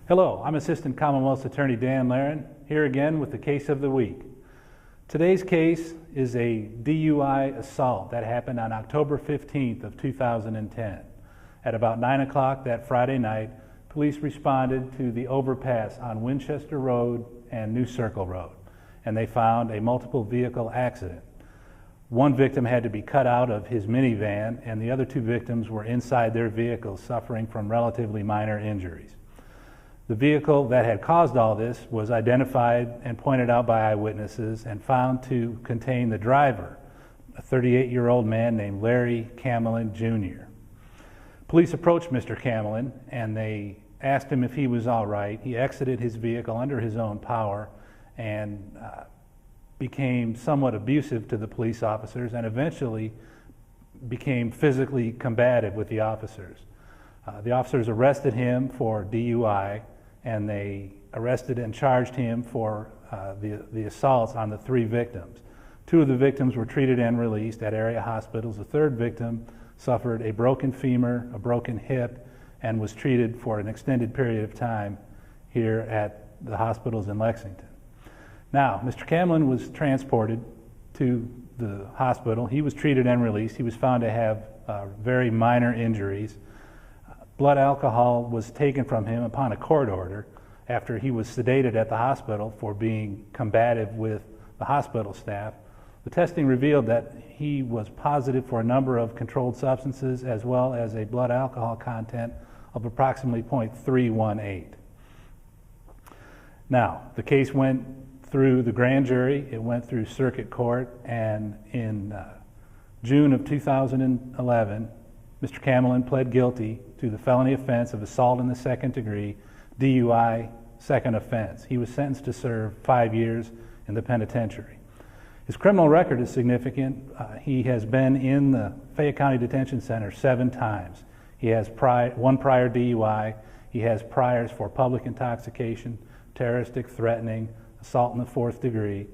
Hello, I'm Assistant Commonwealth's Attorney Dan Laren, here again with the case of the week. Today's case is a DUI assault that happened on October 15th of 2010. At about 9 o'clock that Friday night, police responded to the overpass on Winchester Road and New Circle Road, and they found a multiple vehicle accident. One victim had to be cut out of his minivan, and the other two victims were inside their vehicles suffering from relatively minor injuries. The vehicle that had caused all this was identified and pointed out by eyewitnesses and found to contain the driver, a 38-year-old man named Larry Camelin Jr. Police approached Mr. Camelin and they asked him if he was all right. He exited his vehicle under his own power and became somewhat abusive to the police officers and eventually became physically combative with the officers. The officers arrested him for DUI, and they arrested and charged him for the assaults on the three victims. Two of the victims were treated and released at area hospitals. The third victim suffered a broken femur, a broken hip, and was treated for an extended period of time here at the hospitals in Lexington. Now, Mr. Camelin was transported to the hospital. He was treated and released. He was found to have very minor injuries. Blood alcohol was taken from him upon a court order after he was sedated at the hospital for being combative with the hospital staff. The testing revealed that he was positive for a number of controlled substances as well as a blood alcohol content of approximately 0.318. Now, the case went through the grand jury, it went through circuit court, and in June of 2011, Mr. Camelin pled guilty to the felony offense of assault in the second degree, DUI, second offense. He was sentenced to serve 5 years in the penitentiary. His criminal record is significant. He has been in the Fayette County Detention Center 7 times. He has one prior DUI. He has priors for public intoxication, terroristic threatening, assault in the fourth degree.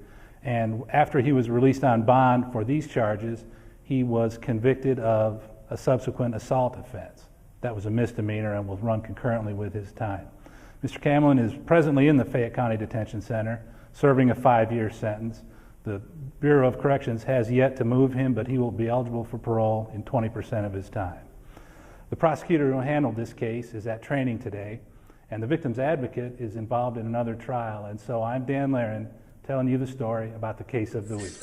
And after he was released on bond for these charges, he was convicted of a subsequent assault offense. That was a misdemeanor and will run concurrently with his time. Mr. Camelin is presently in the Fayette County Detention Center, serving a 5-year sentence. The Bureau of Corrections has yet to move him, but he will be eligible for parole in 20% of his time. The prosecutor who handled this case is at training today, and the victim's advocate is involved in another trial. And so I'm Dan Laren, telling you the story about the case of the week.